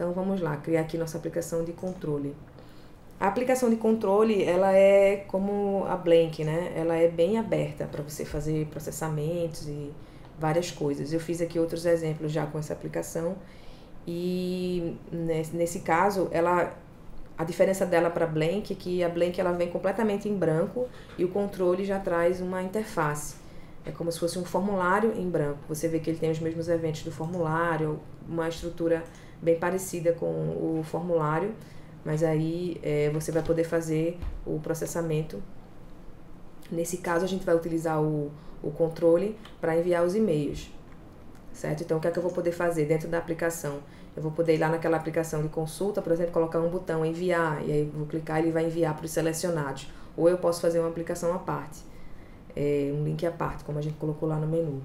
Então, vamos lá, criar aqui nossa aplicação de controle. A aplicação de controle, ela é como a Blank, né? Ela é bem aberta para você fazer processamentos e várias coisas. Eu fiz aqui outros exemplos já com essa aplicação e nesse caso, a diferença dela para a Blank é que a Blank ela vem completamente em branco e o controle já traz uma interface. É como se fosse um formulário em branco. Você vê que ele tem os mesmos eventos do formulário, uma estrutura bem parecida com o formulário, mas aí você vai poder fazer o processamento. Nesse caso, a gente vai utilizar o controle para enviar os e-mails, certo? Então, o que é que eu vou poder fazer dentro da aplicação? Eu vou poder ir lá naquela aplicação de consulta, por exemplo, colocar um botão enviar, e aí eu vou clicar e ele vai enviar para os selecionados. Ou eu posso fazer uma aplicação à parte, um link à parte, como a gente colocou lá no menu.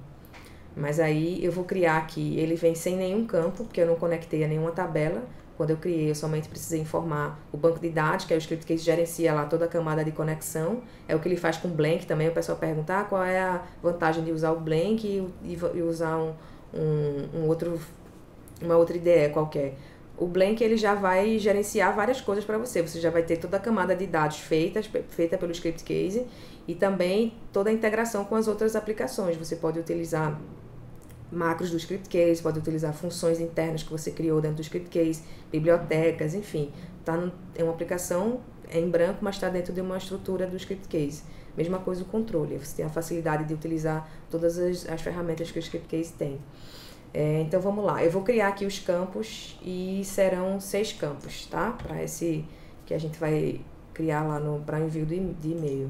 Mas aí eu vou criar aqui, ele vem sem nenhum campo, porque eu não conectei a nenhuma tabela. Quando eu criei, eu somente precisei informar o banco de dados, que é o script que gerencia lá toda a camada de conexão. É o que ele faz com o Blank também. O pessoal pergunta qual é a vantagem de usar o Blank e usar uma outra IDE qualquer. O Blank ele já vai gerenciar várias coisas para você. Você já vai ter toda a camada de dados feita pelo script case e também toda a integração com as outras aplicações. Você pode utilizar macros do script case, pode utilizar funções internas que você criou dentro do script case, bibliotecas, enfim. É uma aplicação em branco, mas está dentro de uma estrutura do script case. Mesma coisa o controle, você tem a facilidade de utilizar todas as ferramentas que o script case tem. Então vamos lá, eu vou criar aqui os campos e serão 6 campos, tá? Para esse que a gente vai criar lá para envio de e-mail.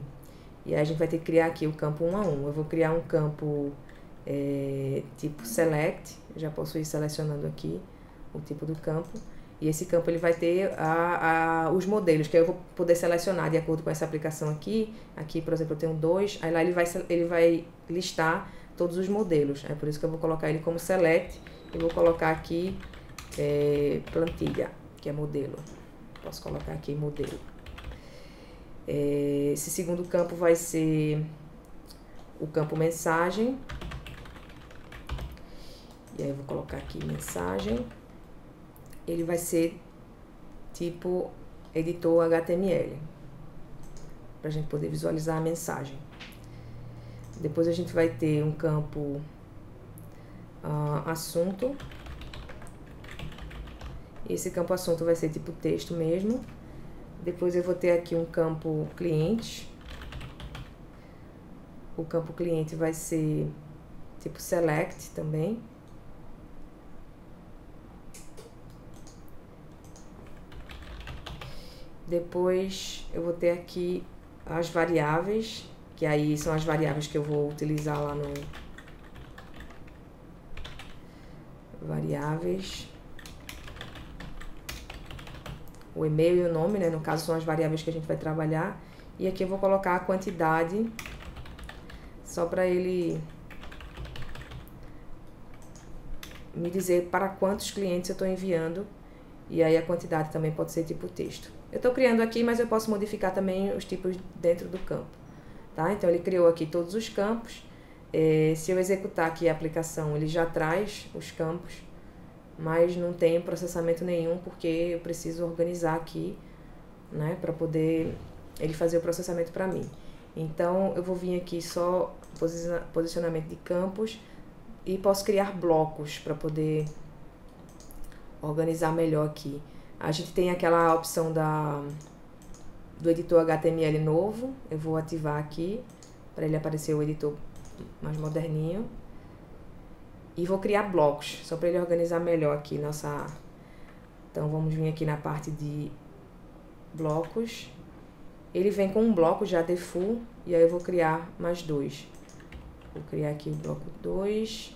E aí a gente vai ter que criar aqui o campo 1 a 1. Eu vou criar um campo tipo select, eu já posso ir selecionando aqui o tipo do campo, e esse campo ele vai ter os modelos, que eu vou poder selecionar de acordo com essa aplicação aqui, por exemplo eu tenho 2, aí lá ele vai listar todos os modelos, é por isso que eu vou colocar ele como select, e vou colocar aqui plantilha, que é modelo, posso colocar aqui modelo. Esse segundo campo vai ser o campo mensagem. E aí eu vou colocar aqui mensagem. Ele vai ser tipo editor HTML, para a gente poder visualizar a mensagem. Depois a gente vai ter um campo assunto. Esse campo assunto vai ser tipo texto mesmo. Depois eu vou ter aqui um campo cliente. O campo cliente vai ser tipo select também. Depois eu vou ter aqui as variáveis, que aí são as variáveis que eu vou utilizar lá no variáveis. O e-mail e o nome, né? No caso são as variáveis que a gente vai trabalhar. E aqui eu vou colocar a quantidade, só para ele me dizer para quantos clientes eu estou enviando. E aí a quantidade também pode ser tipo texto. Eu estou criando aqui, mas eu posso modificar também os tipos dentro do campo, tá? Então ele criou aqui todos os campos. Se eu executar aqui a aplicação, ele já traz os campos, mas não tem processamento nenhum, porque eu preciso organizar aqui, né, para poder ele fazer o processamento para mim. Então eu vou vir aqui só posicionamento de campos e posso criar blocos para poder organizar melhor aqui. A gente tem aquela opção do editor HTML novo. Eu vou ativar aqui para ele aparecer o editor mais moderninho. E vou criar blocos, só para ele organizar melhor aqui nossa... Então vamos vir aqui na parte de blocos. Ele vem com um bloco já default, e aí eu vou criar mais 2. Vou criar aqui o bloco 2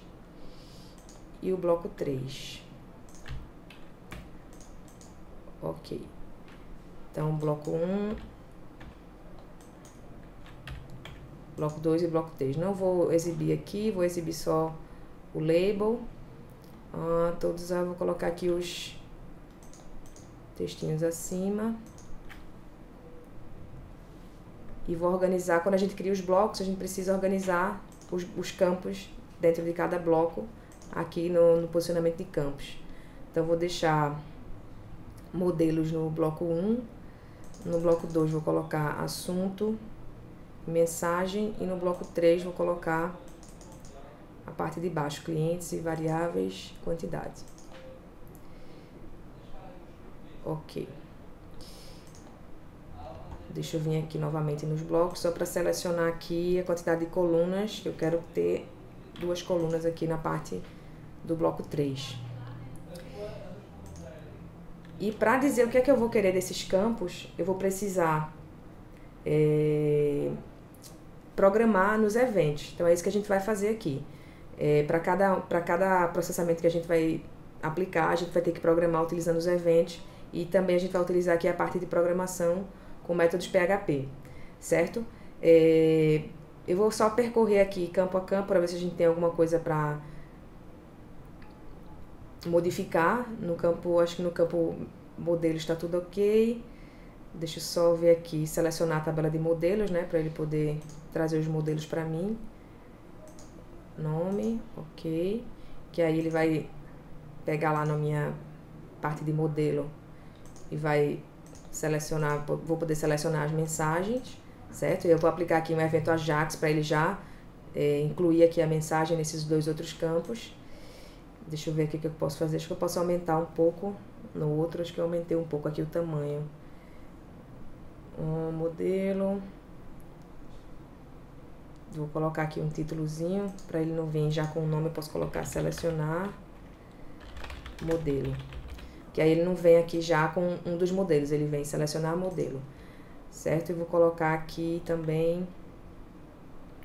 e o bloco 3. Ok. Então, bloco 1, bloco 2 e bloco 3. Não vou exibir aqui, vou exibir só o label. Todos eu vou colocar aqui os textinhos acima. E vou organizar, quando a gente cria os blocos, a gente precisa organizar os campos dentro de cada bloco aqui no posicionamento de campos. Então, vou deixar modelos no bloco 1, no bloco 2 vou colocar assunto, mensagem, e no bloco 3 vou colocar a parte de baixo, clientes e variáveis, quantidade. Ok. Deixa eu vir aqui novamente nos blocos, só para selecionar aqui a quantidade de colunas. Eu quero ter 2 colunas aqui na parte do bloco 3. E para dizer o que é que eu vou querer desses campos, eu vou precisar programar nos eventos. Então é isso que a gente vai fazer aqui. Para cada processamento que a gente vai aplicar, a gente vai ter que programar utilizando os eventos, e também a gente vai utilizar aqui a parte de programação com métodos PHP, certo? Eu vou só percorrer aqui campo a campo para ver se a gente tem alguma coisa para modificar. No campo, acho que no campo modelo está tudo ok. Deixa eu só ver aqui, selecionar a tabela de modelos, né, para ele poder trazer os modelos para mim. Nome, ok. Que aí ele vai pegar lá na minha parte de modelo e vai selecionar, vou poder selecionar as mensagens, certo? Eu vou aplicar aqui um evento Ajax para ele já incluir aqui a mensagem nesses 2 outros campos. Deixa eu ver aqui o que eu posso fazer. Acho que eu posso aumentar um pouco no outro, acho que eu aumentei um pouco aqui o tamanho. Modelo. Vou colocar aqui um títulozinho, para ele não vir já com o nome, eu posso colocar selecionar modelo. Que aí ele não vem aqui já com um dos modelos, ele vem selecionar modelo, certo? Eu vou colocar aqui também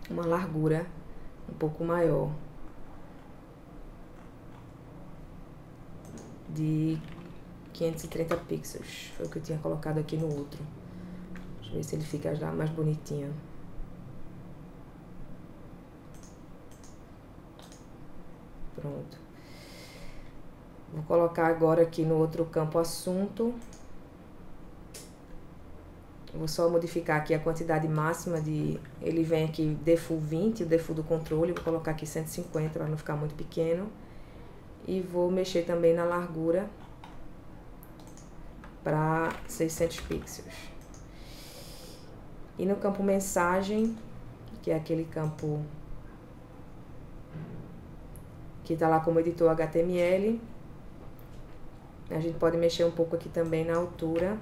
uma largura um pouco maior, de 530 pixels, foi o que eu tinha colocado aqui no outro. Deixa eu ver se ele fica já mais bonitinho. Pronto. Vou colocar agora aqui no outro campo assunto. Vou só modificar aqui a quantidade máxima de... Ele vem aqui default 20, o default do controle. Vou colocar aqui 150 para não ficar muito pequeno. E vou mexer também na largura para 600 pixels. E no campo mensagem, que é aquele campo que está lá como editor HTML, a gente pode mexer um pouco aqui também na altura.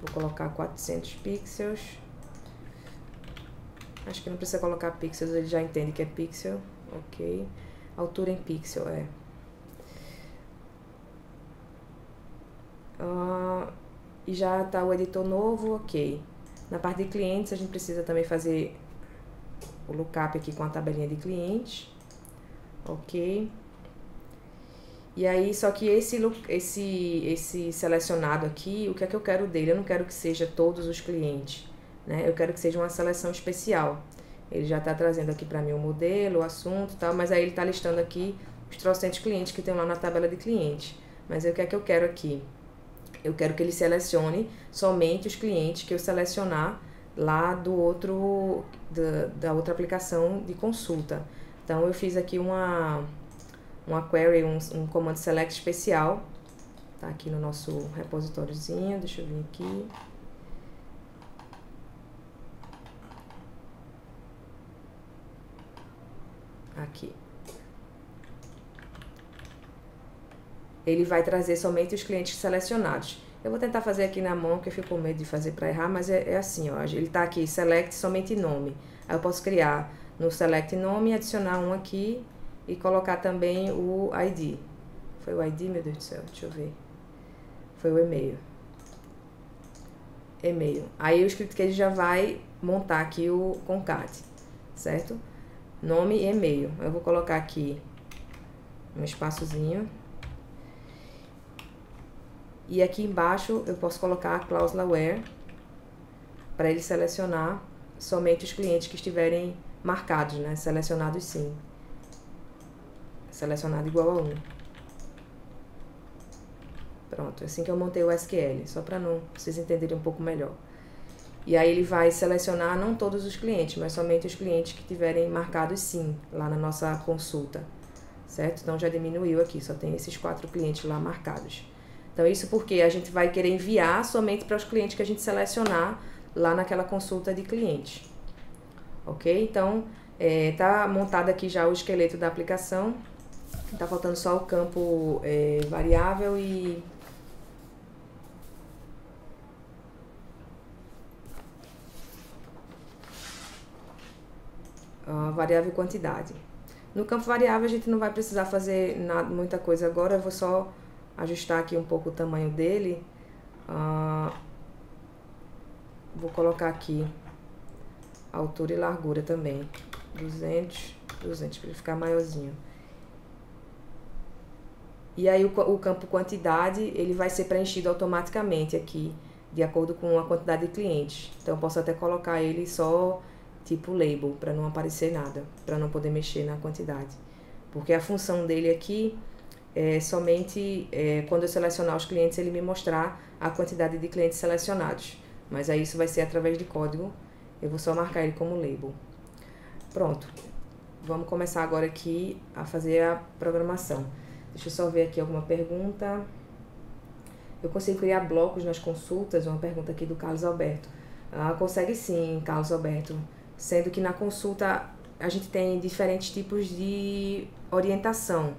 Vou colocar 400 pixels. Acho que não precisa colocar pixels, ele já entende que é pixel. Ok. Altura em pixel, e já está o editor novo, ok. Na parte de clientes, a gente precisa também fazer o lookup aqui com a tabelinha de clientes. Ok. E aí, só que esse selecionado aqui, o que é que eu quero dele? Eu não quero que seja todos os clientes, né? Eu quero que seja uma seleção especial. Ele já está trazendo aqui para mim o modelo, o assunto e tal, mas aí ele está listando aqui os trocentos clientes que tem lá na tabela de clientes. Mas aí, o que é que eu quero aqui? Eu quero que ele selecione somente os clientes que eu selecionar lá do outro, da outra aplicação de consulta. Então, eu fiz aqui uma query, um comando select especial, tá aqui no nosso repositóriozinho. Deixa eu vir aqui. Aqui. Ele vai trazer somente os clientes selecionados. Eu vou tentar fazer aqui na mão, porque eu fico com medo de fazer para errar, mas é assim, ó. Ele tá aqui, select somente nome. Aí eu posso criar no select nome, adicionar um aqui e colocar também o ID. Foi o ID, meu Deus do céu, deixa eu ver. Foi o e-mail. E-mail. Aí o ScriptCase já vai montar aqui o concat, certo? Nome e e-mail. Eu vou colocar aqui um espaçozinho. E aqui embaixo eu posso colocar a cláusula where, para ele selecionar somente os clientes que estiverem marcados, né? Selecionados sim. Selecionado igual a 1. Pronto, assim que eu montei o SQL, só para vocês entenderem um pouco melhor. E aí ele vai selecionar não todos os clientes, mas somente os clientes que tiverem marcados sim, lá na nossa consulta, certo? Então já diminuiu aqui, só tem esses 4 clientes lá marcados. Então, isso porque a gente vai querer enviar somente para os clientes que a gente selecionar lá naquela consulta de cliente. Ok? Então, tá montado aqui já o esqueleto da aplicação. Tá faltando só o campo variável e variável e quantidade. No campo variável a gente não vai precisar fazer muita coisa agora, eu vou só ajustar aqui um pouco o tamanho dele. Vou colocar aqui altura e largura também, 200 para ele ficar maiorzinho. E aí o campo quantidade, ele vai ser preenchido automaticamente aqui, de acordo com a quantidade de clientes. Então eu posso até colocar ele só tipo label, para não aparecer nada, para não poder mexer na quantidade. Porque a função dele aqui é somente quando eu selecionar os clientes, ele me mostrar a quantidade de clientes selecionados. Mas aí isso vai ser através de código, eu vou só marcar ele como label. Pronto, vamos começar agora aqui a fazer a programação. Deixa eu só ver aqui alguma pergunta. Eu consigo criar blocos nas consultas? Uma pergunta aqui do Carlos Alberto. Consegue sim, Carlos Alberto. Sendo que na consulta a gente tem diferentes tipos de orientação.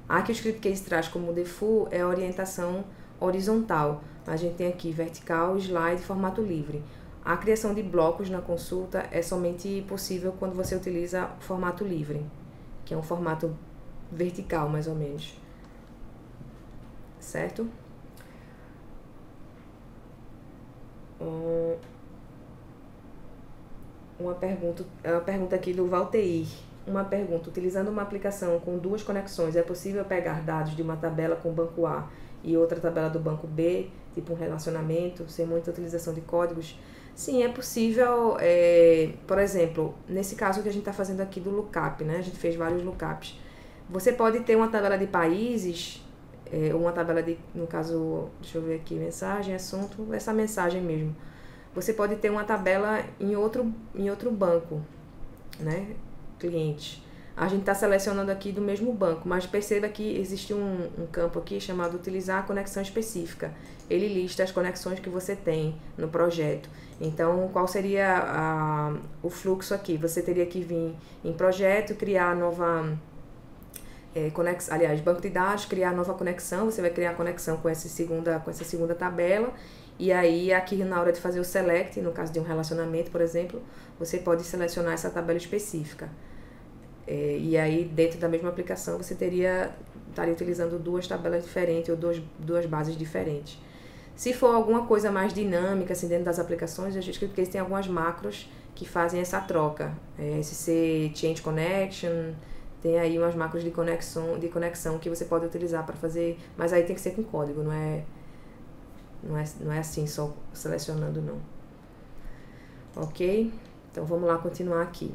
A que o Script Case traz como default é a orientação horizontal. A gente tem aqui vertical, slide e formato livre. A criação de blocos na consulta é somente possível quando você utiliza o formato livre, que é um formato vertical, mais ou menos. Certo? Uma pergunta aqui do Valteir. Uma pergunta: utilizando uma aplicação com duas conexões, é possível pegar dados de uma tabela com o banco A e outra tabela do banco B, tipo um relacionamento, sem muita utilização de códigos? Sim, é possível. Por exemplo, nesse caso que a gente está fazendo aqui do lookup, né? A gente fez vários lookups. Você pode ter uma tabela de países, uma tabela de, no caso, deixa eu ver aqui, mensagem, assunto, essa mensagem mesmo. Você pode ter uma tabela em outro banco, né? Cliente. A gente está selecionando aqui do mesmo banco, mas perceba que existe um campo aqui chamado utilizar a conexão específica. Ele lista as conexões que você tem no projeto. Então, qual seria o fluxo aqui? Você teria que vir em projeto, criar nova banco de dados, criar nova conexão. Você vai criar a conexão com essa segunda tabela. E aí, aqui na hora de fazer o select, no caso de um relacionamento, por exemplo, você pode selecionar essa tabela específica. E aí, dentro da mesma aplicação, você estaria utilizando duas tabelas diferentes ou duas bases diferentes. Se for alguma coisa mais dinâmica, assim, dentro das aplicações, eu acredito que eles têm algumas macros que fazem essa troca. SC Change Connection, tem aí umas macros de conexão que você pode utilizar para fazer, mas aí tem que ser com código, não é assim, só selecionando, não. Ok? Então, vamos lá continuar aqui.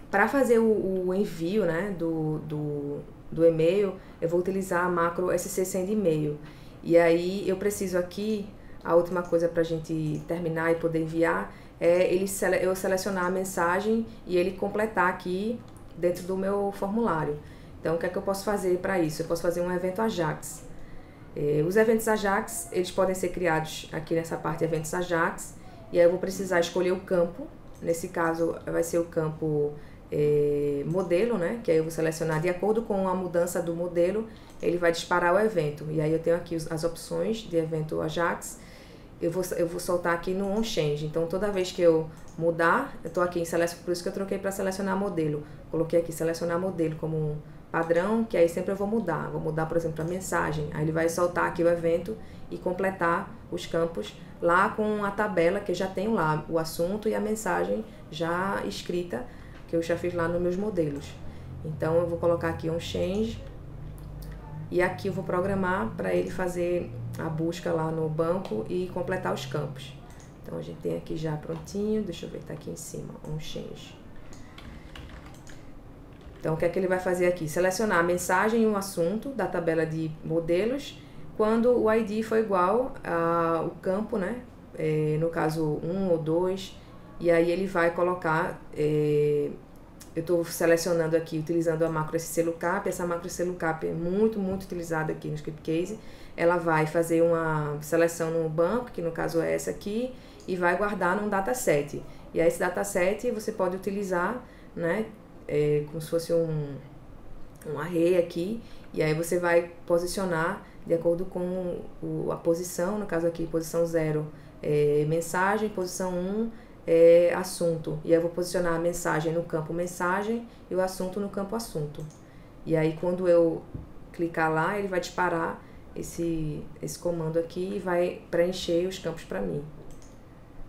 Para fazer o envio, né, do e-mail, eu vou utilizar a macro SC Send Email. E aí, eu preciso aqui, a última coisa para a gente terminar e poder enviar, eu selecionar a mensagem e ele completar aqui dentro do meu formulário. Então, o que é que eu posso fazer para isso? Eu posso fazer um evento Ajax. Os eventos Ajax, eles podem ser criados aqui nessa parte eventos Ajax, e aí eu vou precisar escolher o campo. Nesse caso, vai ser o campo modelo, né? Que aí eu vou selecionar de acordo com a mudança do modelo, ele vai disparar o evento. E aí eu tenho aqui as opções de evento Ajax. Eu vou soltar aqui no onChange. Então, toda vez que eu mudar, eu estou aqui em seleção, por isso que eu troquei para selecionar modelo. Coloquei aqui selecionar modelo como um padrão, que aí sempre eu vou mudar. Vou mudar, por exemplo, a mensagem. Aí ele vai soltar aqui o evento e completar os campos lá com a tabela que eu já tenho lá, o assunto e a mensagem já escrita, que eu já fiz lá nos meus modelos. Então, eu vou colocar aqui onChange e aqui eu vou programar para ele fazer a busca lá no banco e completar os campos. Então, a gente tem aqui já prontinho, deixa eu ver, tá aqui em cima, onChange. Então, o que é que ele vai fazer aqui? Selecionar a mensagem e o assunto da tabela de modelos quando o ID for igual ao campo, né? No caso, 1 ou 2. E aí ele vai colocar eu estou selecionando aqui, utilizando a macro SCLookup. Essa macro SCLookup é muito utilizada aqui no Scriptcase. Ela vai fazer uma seleção no banco, que no caso é essa aqui, e vai guardar num dataset. E aí esse dataset você pode utilizar, né, como se fosse um array aqui, e aí você vai posicionar de acordo com a posição, no caso aqui, posição 0 mensagem, posição 1 assunto. E aí eu vou posicionar a mensagem no campo mensagem e o assunto no campo assunto. E aí quando eu clicar lá, ele vai disparar esse comando aqui e vai preencher os campos para mim.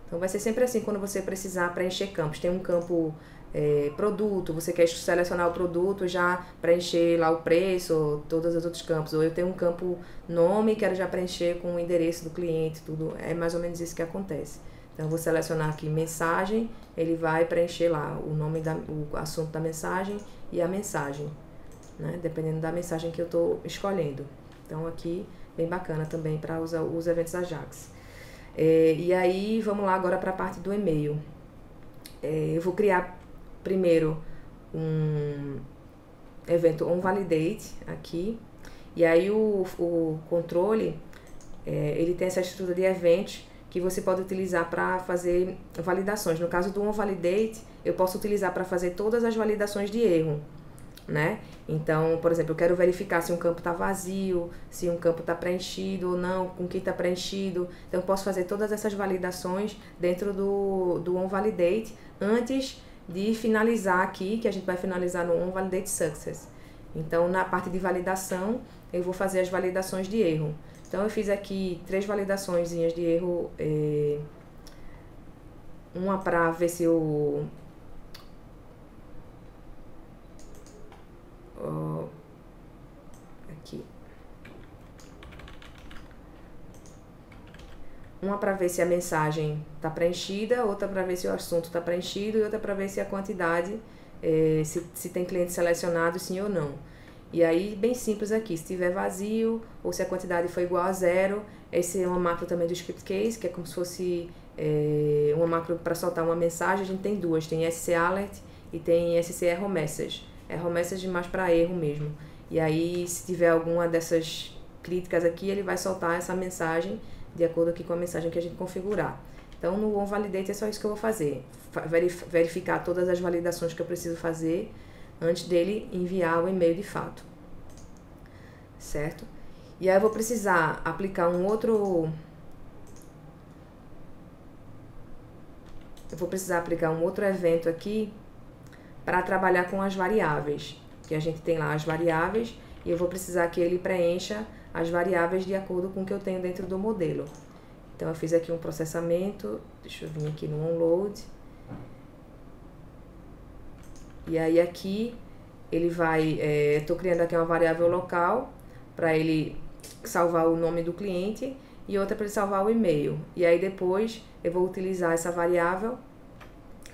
Então vai ser sempre assim quando você precisar preencher campos. Tem um campo produto, você quer selecionar o produto, já preencher lá o preço, todos os outros campos. Ou eu tenho um campo nome, quero já preencher com o endereço do cliente, tudo. É mais ou menos isso que acontece. Então eu vou selecionar aqui mensagem, ele vai preencher lá o nome, o assunto da mensagem e a mensagem, né? Dependendo da mensagem que eu estou escolhendo. Então aqui, bem bacana também para usar os eventos Ajax. E aí, vamos lá agora para a parte do e-mail. Eu vou criar primeiro um evento onValidate aqui. E aí o controle, ele tem essa estrutura de eventos que você pode utilizar para fazer validações. No caso do onValidate, eu posso utilizar para fazer todas as validações de erro, né? Então, por exemplo, eu quero verificar se um campo está vazio, se um campo está preenchido ou não, com que está preenchido. Então, eu posso fazer todas essas validações dentro do onValidate antes de finalizar aqui, que a gente vai finalizar no onValidate Success. Então, na parte de validação, eu vou fazer as validações de erro. Então, eu fiz aqui 3 validações de erro, uma para ver se eu... aqui. Uma para ver se a mensagem está preenchida, outra para ver se o assunto está preenchido e outra para ver se a quantidade, se tem cliente selecionado, sim ou não. E aí, bem simples aqui, se tiver vazio ou se a quantidade for igual a 0, essa é uma macro também do Scriptcase, que é como se fosse uma macro para soltar uma mensagem. A gente tem duas, tem scAlert e tem scErrorMessage. ErrorMessage mais para erro mesmo. E aí, se tiver alguma dessas críticas aqui, ele vai soltar essa mensagem de acordo aqui com a mensagem que a gente configurar. Então, no onValidate é só isso que eu vou fazer. Verificar todas as validações que eu preciso fazer antes dele enviar o e-mail de fato. Certo? E aí eu vou precisar aplicar um outro... Eu vou precisar aplicar um outro evento aqui para trabalhar com as variáveis. Que a gente tem lá as variáveis e eu vou precisar que ele preencha as variáveis de acordo com o que eu tenho dentro do modelo. Então, eu fiz aqui um processamento. Deixa eu vir aqui no onload. E aí, aqui, ele vai... Estou criando aqui uma variável local para ele salvar o nome do cliente e outra para ele salvar o e-mail. E aí, depois, eu vou utilizar essa variável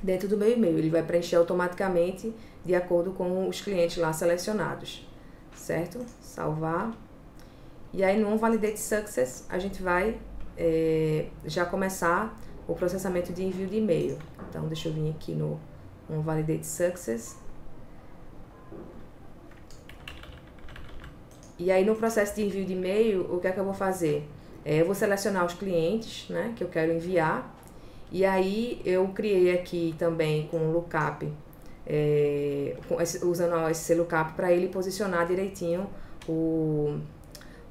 dentro do meu e-mail. Ele vai preencher automaticamente de acordo com os clientes lá selecionados. Certo? Salvar. E aí, no onValidate Success, a gente vai já começar o processamento de envio de e-mail. Então, deixa eu vir aqui no onValidate Success. E aí, no processo de envio de e-mail, o que é que eu vou fazer? Eu vou selecionar os clientes, né, que eu quero enviar. E aí, eu criei aqui também com o lookup, usando esse lookup para ele posicionar direitinho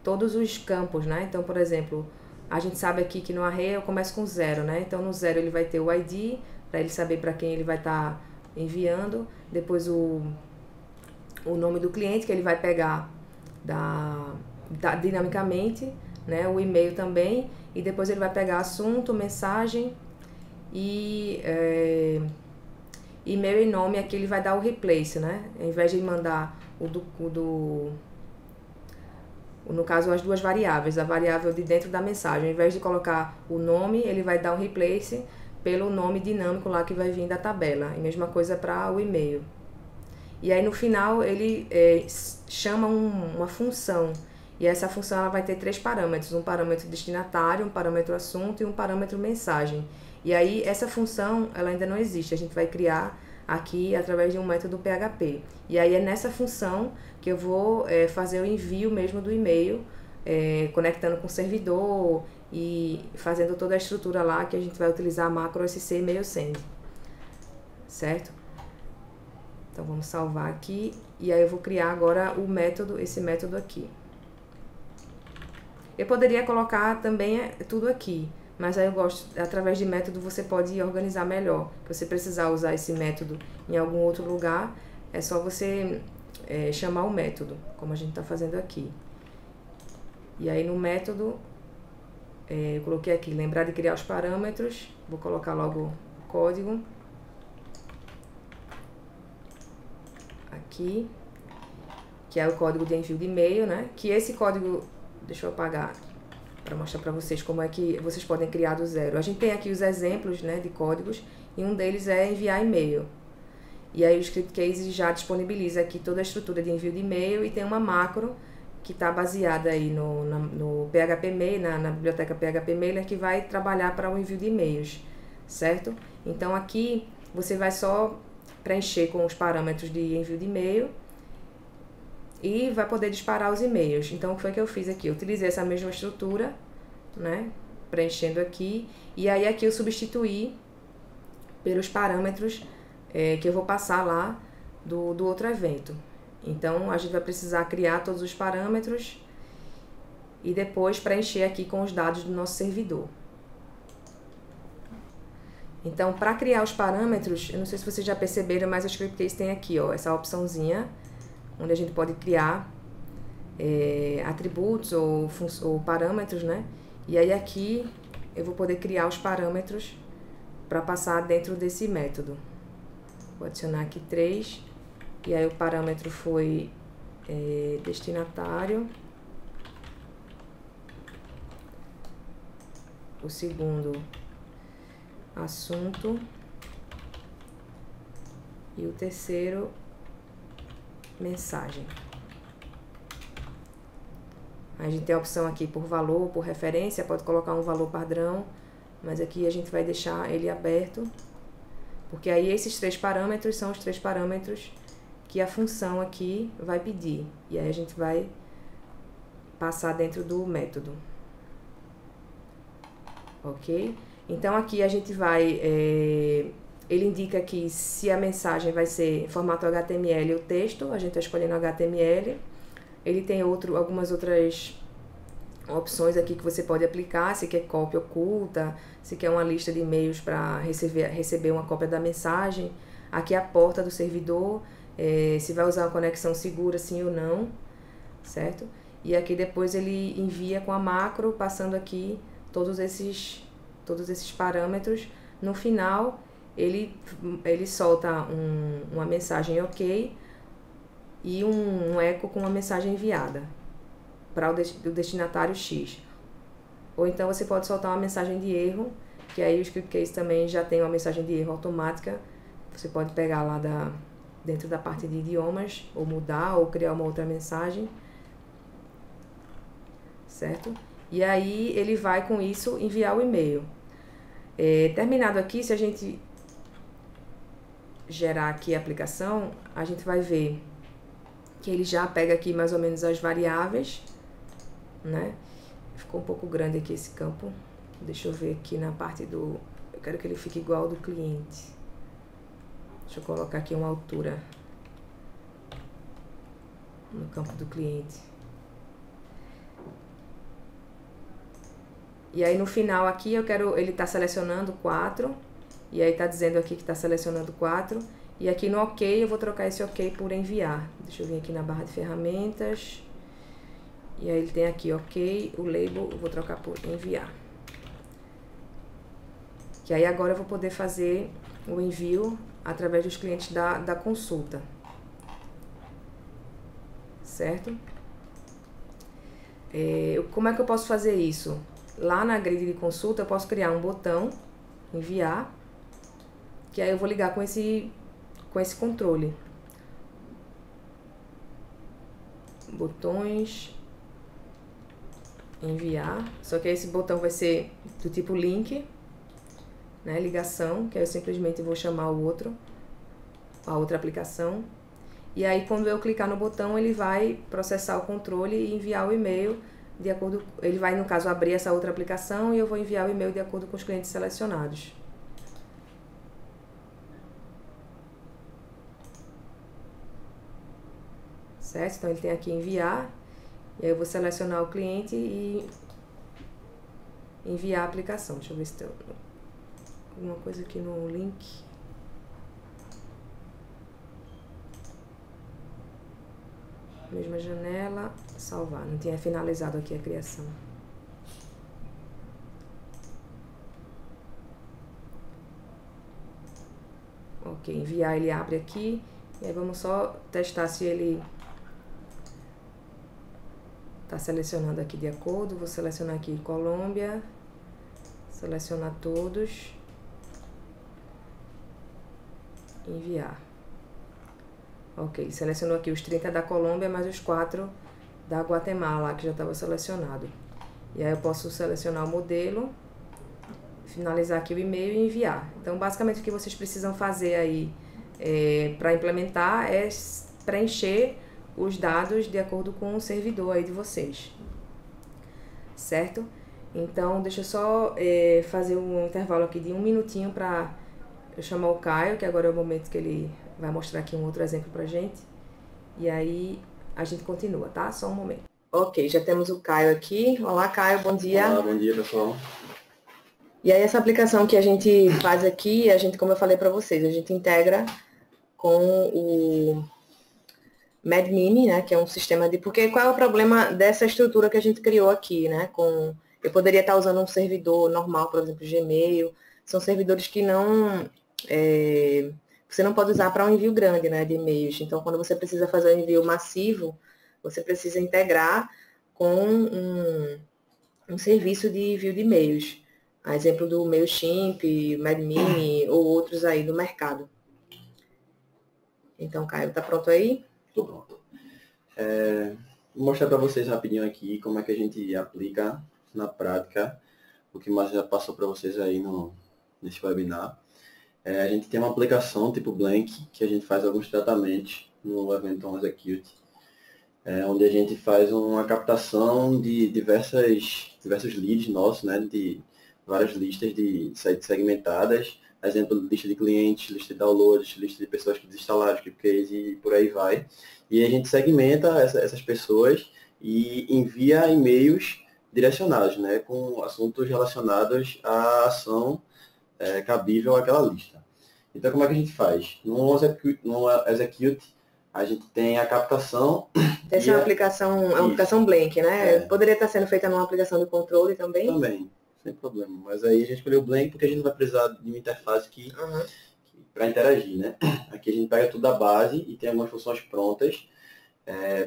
todos os campos, né? Então, por exemplo, a gente sabe aqui que no array eu começo com 0, né? Então, no 0 ele vai ter o ID, para ele saber para quem ele vai estar enviando. Depois, o nome do cliente, que ele vai pegar dinamicamente, né? O e-mail também. E depois ele vai pegar assunto, mensagem e e-mail e nome. Aqui ele vai dar o replace, né? Ao invés de mandar no caso, as duas variáveis, a variável de dentro da mensagem. Ao invés de colocar o nome, ele vai dar um replace pelo nome dinâmico lá que vai vir da tabela. E mesma coisa para o e-mail. E aí, no final, ele chama uma função. E essa função ela vai ter 3 parâmetros. Um parâmetro destinatário, um parâmetro assunto e um parâmetro mensagem. E aí, essa função ela ainda não existe. A gente vai criar aqui através de um método PHP. E aí é nessa função que eu vou fazer o envio mesmo do e-mail, conectando com o servidor e fazendo toda a estrutura lá que a gente vai utilizar a macro SC e-mail send, certo? Então vamos salvar aqui e aí eu vou criar agora o método, esse método aqui. Eu poderia colocar também tudo aqui, mas aí eu gosto, através de método você pode organizar melhor. Se você precisar usar esse método em algum outro lugar, é só você chamar o método, como a gente está fazendo aqui. E aí no método, eu coloquei aqui, lembrar de criar os parâmetros, vou colocar logo o código. Aqui, que é o código de envio de e-mail, né? Que esse código, deixa eu apagar para mostrar para vocês como é que vocês podem criar do zero. A gente tem aqui os exemplos, né, de códigos, e um deles é enviar e-mail. E aí o Scriptcase já disponibiliza aqui toda a estrutura de envio de e-mail e tem uma macro que está baseada aí no PHP Mail, na biblioteca PHP Mailer, que vai trabalhar para o envio de e-mails, certo? Então aqui você vai só preencher com os parâmetros de envio de e-mail e vai poder disparar os e-mails. Então, o que foi que eu fiz aqui? Eu utilizei essa mesma estrutura, né? Preenchendo aqui. E aí, aqui eu substituí pelos parâmetros que eu vou passar lá do outro evento. Então, a gente vai precisar criar todos os parâmetros e depois preencher aqui com os dados do nosso servidor. Então, para criar os parâmetros, eu não sei se vocês já perceberam, mas o Scriptcase tem aqui, ó, essa opçãozinha, onde a gente pode criar atributos ou parâmetros, né? E aí aqui eu vou poder criar os parâmetros para passar dentro desse método. Vou adicionar aqui 3, e aí o parâmetro foi destinatário. O segundo, assunto. E o terceiro, mensagem. A gente tem a opção aqui por valor, por referência, pode colocar um valor padrão, mas aqui a gente vai deixar ele aberto, porque aí esses 3 parâmetros são os 3 parâmetros que a função aqui vai pedir, e aí a gente vai passar dentro do método. Ok? Então aqui a gente vai, ele indica aqui se a mensagem vai ser em formato HTML ou texto, a gente está escolhendo HTML. Ele tem algumas outras opções aqui que você pode aplicar, se quer cópia oculta, se quer uma lista de e-mails para receber uma cópia da mensagem. Aqui é a porta do servidor, se vai usar uma conexão segura sim ou não, certo? E aqui depois ele envia com a macro, passando aqui todos esses parâmetros. No final, ele solta uma mensagem ok e um eco com uma mensagem enviada para o destinatário X. Ou então você pode soltar uma mensagem de erro, que aí o Scriptcase também já tem uma mensagem de erro automática. Você pode pegar lá dentro da parte de idiomas, ou mudar, ou criar uma outra mensagem, certo? E aí ele vai com isso enviar o e-mail. Terminado aqui, se a gente gerar aqui a aplicação, a gente vai ver que ele já pega aqui mais ou menos as variáveis, né? Ficou um pouco grande aqui esse campo. Deixa eu ver aqui na parte do... Eu quero que ele fique igual ao do cliente. Deixa eu colocar aqui uma altura no campo do cliente. E aí no final aqui ele está selecionando 4, e aí está dizendo aqui que está selecionando 4, e aqui no OK eu vou trocar esse OK por enviar. Deixa eu vir aqui na barra de ferramentas, e aí ele tem aqui OK, o label eu vou trocar por enviar. Que aí agora eu vou poder fazer o envio através dos clientes da consulta, certo? Como é que eu posso fazer isso? Lá na grid de consulta eu posso criar um botão, enviar, que aí eu vou ligar com esse controle. Botões, enviar, só que esse botão vai ser do tipo link, né, ligação, que aí eu simplesmente vou chamar o outro a outra aplicação. E aí, quando eu clicar no botão, ele vai processar o controle e enviar o e-mail de acordo... Ele vai, no caso, abrir essa outra aplicação e eu vou enviar o e-mail de acordo com os clientes selecionados. Certo? Então, ele tem aqui enviar. E aí eu vou selecionar o cliente e enviar a aplicação. Deixa eu ver se tem alguma coisa aqui no link. Mesma janela, salvar. Não tinha finalizado aqui a criação. Ok, enviar, ele abre aqui. E aí vamos só testar se ele está selecionando aqui de acordo. Vou selecionar aqui Colômbia. Selecionar todos. Enviar. Ok, selecionou aqui os 30 da Colômbia, mais os 4 da Guatemala, que já estava selecionado. E aí eu posso selecionar o modelo, finalizar aqui o e-mail e enviar. Então, basicamente, o que vocês precisam fazer aí para implementar é preencher os dados de acordo com o servidor aí de vocês. Certo? Então, deixa eu só fazer um intervalo aqui de 1 minutinho para eu chamar o Caio, que agora é o momento que ele vai mostrar aqui um outro exemplo pra gente. E aí a gente continua, tá? Só um momento. Ok, já temos o Caio aqui. Olá, Caio, bom dia. Olá, bom dia, pessoal. E aí essa aplicação que a gente faz aqui, a gente, como eu falei para vocês, a gente integra com o MadMimi, né, que é um sistema de... Porque qual é o problema dessa estrutura que a gente criou aqui, né? Eu poderia estar usando um servidor normal, por exemplo, Gmail. São servidores que não... você não pode usar para um envio grande, né, de e-mails. Então, quando você precisa fazer um envio massivo, você precisa integrar com um serviço de envio de e-mails. A exemplo do MailChimp, MadMimi ou outros aí do mercado. Então, Caio, tá pronto aí? Estou pronto. Vou mostrar para vocês rapidinho aqui como é que a gente aplica na prática o que mais já passou para vocês aí nesse webinar. A gente tem uma aplicação tipo Blank, que a gente faz alguns tratamentos no Eventon Execute, onde a gente faz uma captação de diversos leads nossos, né, de várias listas de segmentadas, exemplo, lista de clientes, lista de downloads, lista de pessoas que desinstalaram o Scriptcase e por aí vai. E a gente segmenta essas pessoas e envia e-mails direcionados, né, com assuntos relacionados à ação cabível àquela lista. Então, como é que a gente faz? No Execute, a gente tem a captação... Essa é uma aplicação Blank, né? Poderia estar sendo feita numa aplicação de controle também? Também, sem problema. Mas aí a gente escolheu o Blank porque a gente não vai precisar de uma interface para interagir, né? Aqui a gente pega tudo da base e tem algumas funções prontas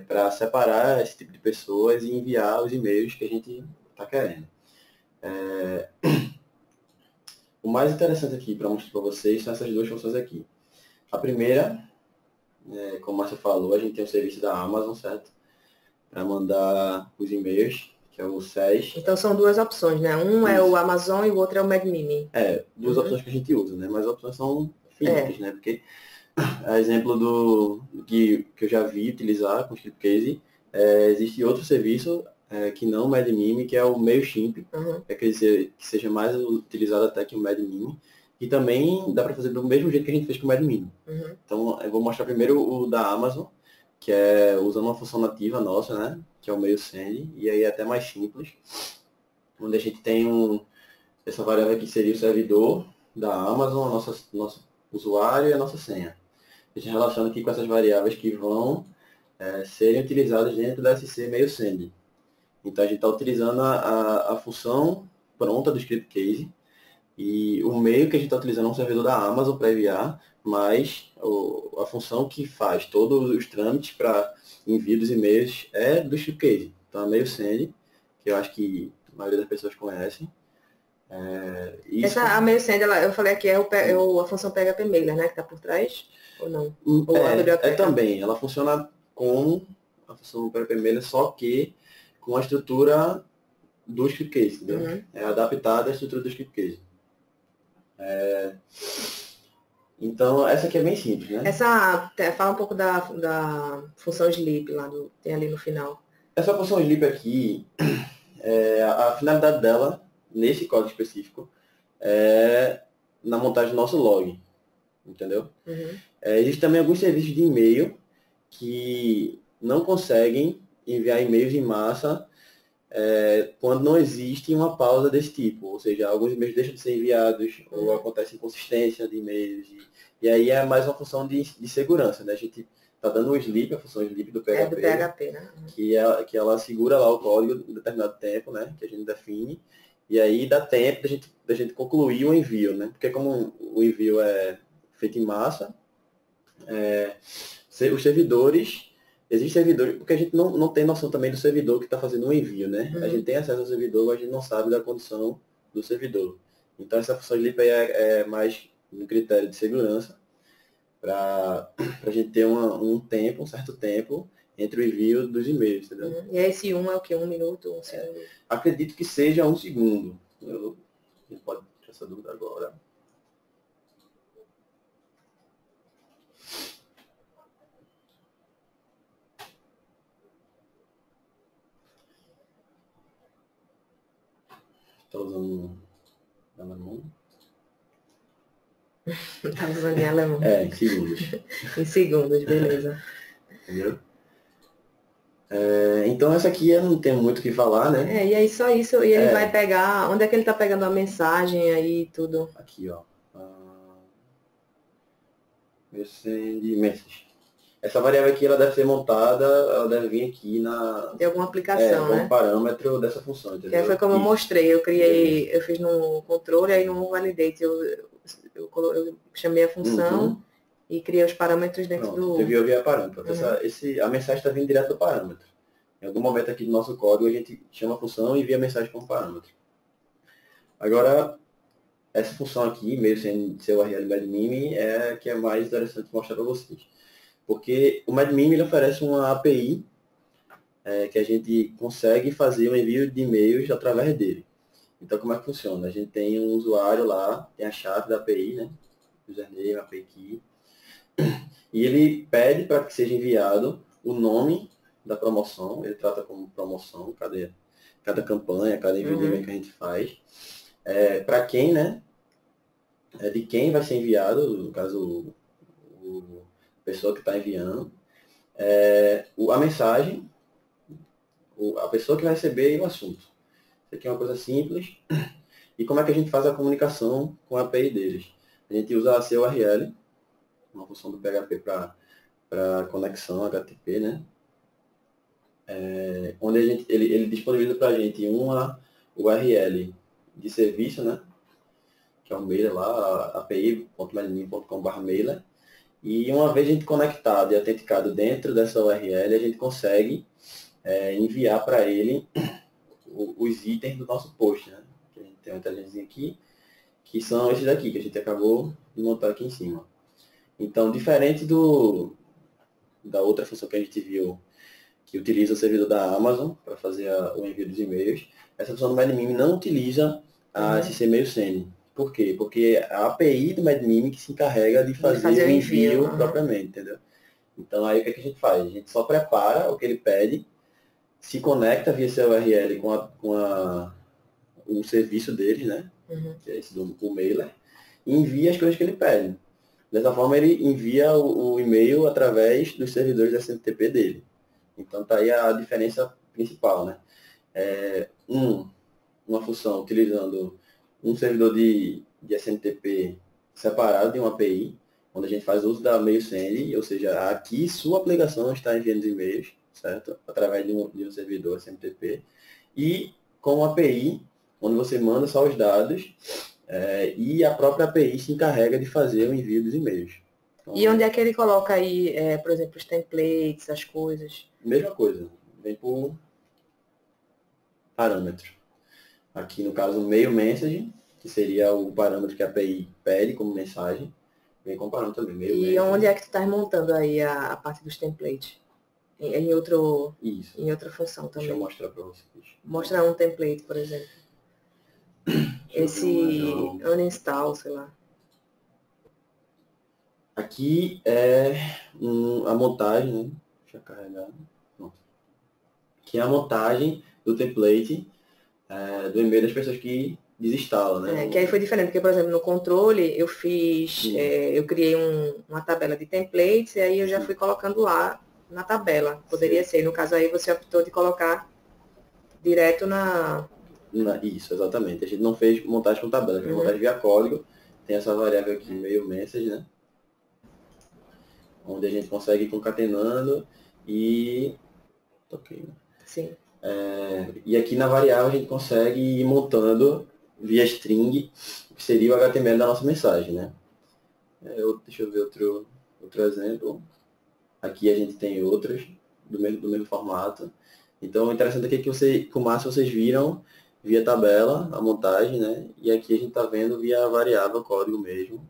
para separar esse tipo de pessoas e enviar os e-mails que a gente está querendo. O mais interessante aqui para mostrar para vocês são essas duas funções aqui. A primeira, como a Márcia falou, a gente tem o serviço da Amazon, certo? Para mandar os e-mails, que é o SES. Então são duas opções, né? Um é o Amazon e o outro é o MadMimi. Duas opções que a gente usa, né? Mas as opções são finitas, né? Porque, a exemplo do que eu já vi utilizar com o Scriptcase, existe outro serviço que não o MadMimi, que é o MailChimp, quer dizer, que seja mais utilizado até que o MadMimi, e também dá para fazer do mesmo jeito que a gente fez com o MadMimi. Então, eu vou mostrar primeiro o da Amazon, que é usando uma função nativa nossa, né, que é o MailSend, e aí é até mais simples, onde a gente tem essa variável aqui seria o servidor da Amazon, nosso usuário e a nossa senha. A gente relaciona aqui com essas variáveis que vão serem utilizadas dentro da SC MailSend. Então, a gente está utilizando a função pronta do Scriptcase e o meio que a gente está utilizando é um servidor da Amazon para enviar, mas a função que faz todos os trâmites para envio dos e-mails é do Scriptcase. Então, a MailSend, que eu acho que a maioria das pessoas conhecem. A MailSend, eu falei aqui, a função PHP Mailer, né, que está por trás, ou não? Ou a biblioteca? Também, ela funciona com a função PHP Mailer, só que com a estrutura do Scriptcase, entendeu? É adaptada à estrutura do Scriptcase. Então, essa aqui é bem simples, né? Fala um pouco da função sleep lá, tem ali no final. Essa função sleep aqui, a finalidade dela, nesse código específico, é na montagem do nosso log, entendeu? Uhum. Existem também alguns serviços de e-mail que não conseguem enviar e-mails em massa quando não existe uma pausa desse tipo, ou seja, alguns e-mails deixam de ser enviados, ou acontece inconsistência de e-mails, e aí é mais uma função de segurança, né? A gente está dando um sleep, a função sleep do PHP, do PHP, né? que ela segura lá o código em determinado tempo, né? Que a gente define, e aí dá tempo da gente concluir o envio, né? Porque como o envio é feito em massa, os servidores, existem servidores, porque a gente não tem noção também do servidor que está fazendo o envio, né? A gente tem acesso ao servidor, mas a gente não sabe da condição do servidor. Então essa função de sleep é mais um critério de segurança para a gente ter um certo tempo entre o envio dos e-mails, entendeu? E esse é o que? 1 minuto, 1 segundo? Acredito que seja 1 segundo. A gente pode tirar essa dúvida agora. Está usando alemão? Tá usando em alemão. Em segundos. Em segundos, beleza. Entendeu? Então essa aqui eu não tenho muito o que falar, né? E aí só isso, e ele vai pegar, onde é que ele tá pegando a mensagem aí tudo? Aqui, ó. Send message. Essa variável aqui, ela deve ser montada, ela deve vir aqui De alguma aplicação, como parâmetro dessa função, entendeu? Que aí foi como eu mostrei, eu fiz no controle, aí no validate eu chamei a função e criei os parâmetros dentro do... Você viu via parâmetro. A mensagem está vindo direto do parâmetro. Em algum momento aqui do nosso código, a gente chama a função e envia a mensagem como parâmetro. Agora, essa função aqui, meio sem ser o URL MadMeme, é que é mais interessante mostrar para vocês. Porque o MadMeme ele oferece uma API que a gente consegue fazer o envio de e-mails através dele. Então, como é que funciona? A gente tem um usuário lá, tem a chave da API, né? Username, API key. E ele pede para que seja enviado o nome da promoção, ele trata como promoção, cada campanha, cada envio de e-mail que a gente faz. Para quem, né? De quem vai ser enviado, no caso, a pessoa que está enviando. A mensagem, a pessoa que vai receber e o assunto. Isso aqui é uma coisa simples. E como é que a gente faz a comunicação com a API deles? A gente usa a CURL, uma função do PHP para conexão HTTP, né? Onde ele disponibiliza para a gente uma URL de serviço, né? Que é um mailer lá, api.madmeme.com/mailer. E uma vez a gente conectado e autenticado dentro dessa URL, a gente consegue enviar para ele os itens do nosso post, né? Que a gente tem uma inteligência aqui, que são esses daqui, que a gente acabou de montar aqui em cima. Então, diferente da outra função que a gente viu, que utiliza o servidor da Amazon para fazer o envio dos e-mails, essa função do MadMeme não utiliza esse e-mail send. Por quê? Porque a API do MadMeme que se encarrega de fazer o envio propriamente, entendeu? Então, aí o que a gente faz? A gente só prepara o que ele pede, se conecta via essa URL com o serviço deles, né? Que é esse do mailer, e envia as coisas que ele pede. Dessa forma, ele envia o e-mail através dos servidores SMTP dele. Então, tá aí a diferença principal, né? Uma função utilizando um servidor de SMTP separado de uma API, onde a gente faz uso da mail send, ou seja, aqui sua aplicação está enviando os e-mails, certo? Através de um servidor SMTP. E com uma API, onde você manda só os dados e a própria API se encarrega de fazer o envio dos e-mails. Então, e onde é que ele coloca aí, por exemplo, os templates, as coisas? Mesma coisa, vem por parâmetro. Aqui no caso, o mail message, que seria o parâmetro que a API pede como mensagem, vem com parâmetro também. Mail e onde é que tu está montando aí a parte dos templates? Em outra função também. Deixa eu mostrar para vocês. Mostra um template, por exemplo. Esse uninstall, sei lá. Aqui é a montagem, né? Deixa eu carregar. Pronto. Aqui é a montagem do template do e-mail das pessoas que desinstalam, né? Que aí foi diferente, porque, por exemplo, no controle eu fiz, eu criei uma tabela de templates e aí eu já fui colocando lá na tabela. Poderia ser, no caso aí você optou de colocar direto Isso, exatamente. A gente não fez montagem com tabela, a gente fez montagem via código. Tem essa variável aqui, meio message, né? Onde a gente consegue ir concatenando e... Ok. Sim. E aqui na variável a gente consegue ir montando via string, que seria o HTML da nossa mensagem, né? Deixa eu ver outro exemplo. Aqui a gente tem outros do mesmo formato. Então, o interessante aqui é que com o Márcio vocês viram via tabela a montagem, né? E aqui a gente está vendo via variável código mesmo,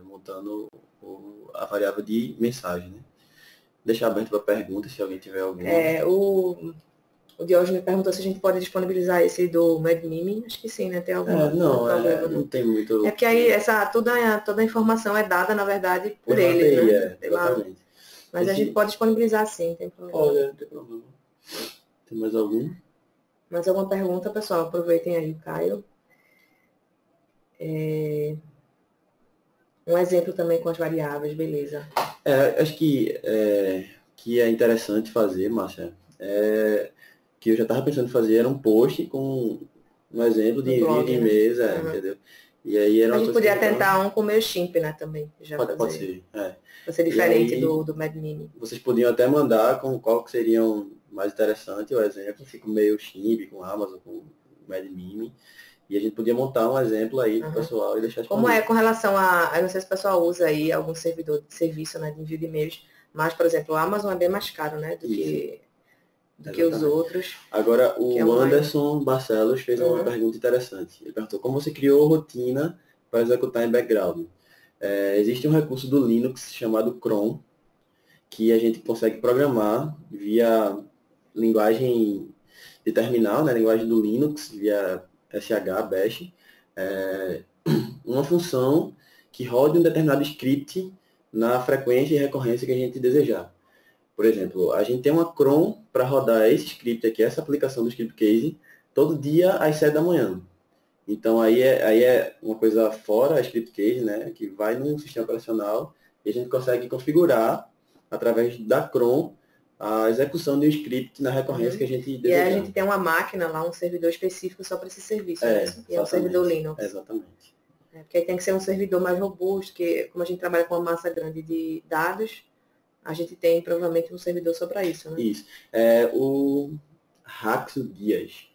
montando a variável de mensagem, né? Deixar aberto para perguntas, se alguém tiver alguma. O Diógenes me perguntou se a gente pode disponibilizar esse do MadMeme. Acho que sim, né? Tem algum problema. Não tem muito... porque aí toda a informação é dada, na verdade, por Pela eles, API, né? Exatamente. Mas a gente pode disponibilizar sim, não tem problema. Olha, não tem problema. Tem mais algum? Mais alguma pergunta, pessoal? Aproveitem aí, Caio. Um exemplo também com as variáveis, beleza. Acho que é interessante fazer, Márcia, que eu já estava pensando em fazer, era um post com um exemplo de envio de e-mails, entendeu? E aí era a uma gente coisa podia tentar um com o MailChimp, né, também. Pode ser, Vai ser diferente do MadMeme. Vocês podiam até mandar com qual que seriam mais interessante o exemplo, assim, com o MailChimp, com Amazon, com MadMeme. E a gente podia montar um exemplo aí pro pessoal e deixar disponível. Como é com relação eu não sei se o pessoal usa aí algum servidor de serviço, né, de envio de e-mails, mas, por exemplo, o Amazon é bem mais caro, né, do que os outros. Agora, o Anderson Barcelos fez uma pergunta interessante. Ele perguntou como você criou rotina para executar em background. Existe um recurso do Linux chamado cron, que a gente consegue programar via linguagem de terminal, né, linguagem do Linux, via SH, Bash, uma função que rode um determinado script na frequência e recorrência que a gente desejar. Por exemplo, a gente tem uma cron para rodar esse script aqui, essa aplicação do script case, todo dia às 7 da manhã. Então aí é uma coisa fora a script case, né, que vai no sistema operacional e a gente consegue configurar através da cron a execução de um script na recorrência que a gente desejar. E aí a gente tem uma máquina lá, um servidor específico só para esse serviço, né? Que é o servidor Linux. Exatamente. Porque aí tem que ser um servidor mais robusto, que como a gente trabalha com uma massa grande de dados, a gente tem provavelmente um servidor só para isso, né? Isso. O Raxo Dias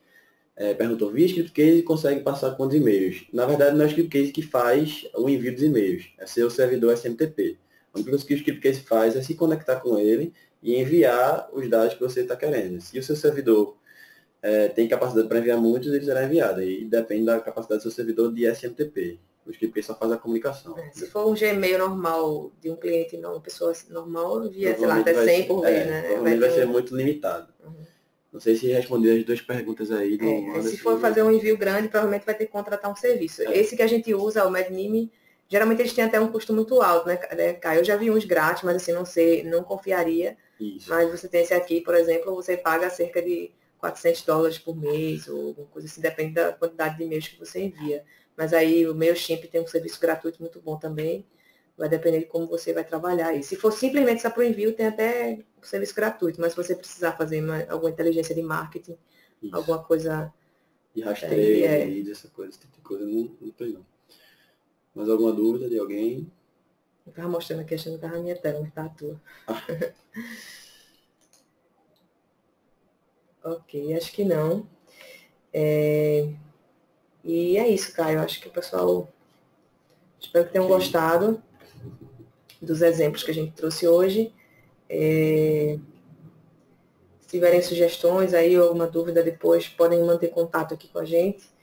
perguntou, via ScriptCase consegue passar quantos e-mails? Na verdade, não é o ScriptCase que faz o envio dos e-mails, é seu servidor SMTP. A única coisa que o ScriptCase faz é se conectar com ele e enviar os dados que você está querendo. Se o seu servidor tem capacidade para enviar muitos, ele será enviado. E depende da capacidade do seu servidor de SMTP. O ScriptCase só faz a comunicação. Se for um Gmail normal de um cliente, uma pessoa normal, envia, sei lá, até 100 por vez, né? Provavelmente vai ser muito limitado. Não sei se respondeu as duas perguntas aí do Anderson. Se for fazer um envio grande, provavelmente vai ter que contratar um serviço. Esse que a gente usa, o MadMeme, geralmente eles têm até um custo muito alto, né, Caio? Eu já vi uns grátis, mas assim, não confiaria. Isso. Mas você tem esse aqui, por exemplo, você paga cerca de $400 por mês, ou alguma coisa assim, depende da quantidade de e-mails que você envia. Mas aí o MailChimp tem um serviço gratuito muito bom também. Vai depender de como você vai trabalhar. E se for simplesmente só para o envio, tem até um serviço gratuito. Mas se você precisar fazer alguma inteligência de marketing, alguma coisa... De rastreio, essa coisa, esse tipo de coisa, não tem não. Mais alguma dúvida de alguém? Eu estava mostrando aqui, achando que estava na minha tela, mas está a tua. Ok, acho que não. E é isso, Caio. Acho que o pessoal... Espero que tenham gostado dos exemplos que a gente trouxe hoje. Se tiverem sugestões aí ou alguma dúvida depois, podem manter contato aqui com a gente.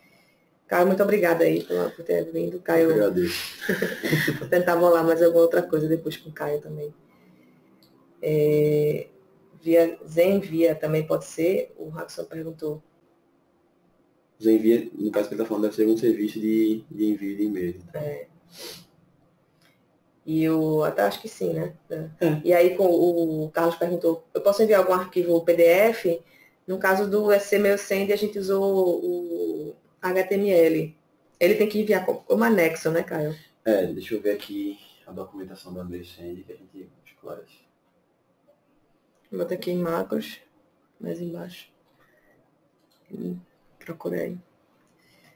Caio, muito obrigada aí por ter vindo. Caio, eu agradeço. Vou tentar bolar mais alguma outra coisa depois com o Caio também. Zenvia também pode ser, o Raxon perguntou. Zenvia, no caso que ele está falando, deve ser um serviço de envio de e-mail. E eu até acho que sim, né? E aí o Carlos perguntou, eu posso enviar algum arquivo PDF? No caso do SC Send, a gente usou o HTML. Ele tem que enviar como anexo, né, Caio? Deixa eu ver aqui a documentação do André Send que a gente esclarece. Bota aqui em macros, mais embaixo. Procurei.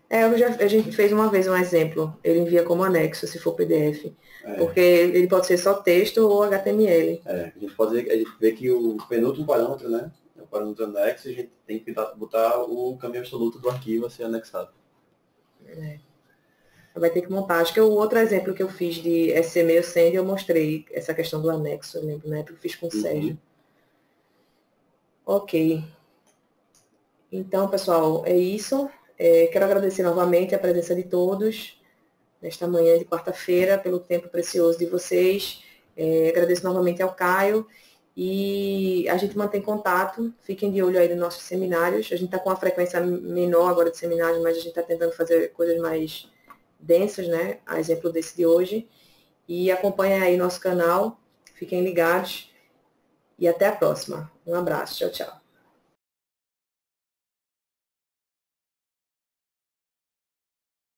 A gente fez uma vez um exemplo. Ele envia como anexo, se for PDF. Porque ele pode ser só texto ou HTML. A gente vê que o penúltimo parâmetro, né? É o parâmetro anexo, a gente tem que botar o caminho absoluto do arquivo a ser anexado. Vai ter que montar. Acho que o outro exemplo que eu fiz de SC Send, eu mostrei essa questão do anexo, eu lembro, né? Que eu fiz com o Sérgio. Ok. Então, pessoal, é isso. Quero agradecer novamente a presença de todos nesta manhã de quarta-feira, pelo tempo precioso de vocês. Agradeço novamente ao Caio e a gente mantém contato. Fiquem de olho aí nos nossos seminários. A gente está com uma frequência menor agora de seminários, mas a gente está tentando fazer coisas mais densas, né? A exemplo desse de hoje. E acompanhem aí nosso canal. Fiquem ligados e até a próxima. Um abraço. Tchau, tchau.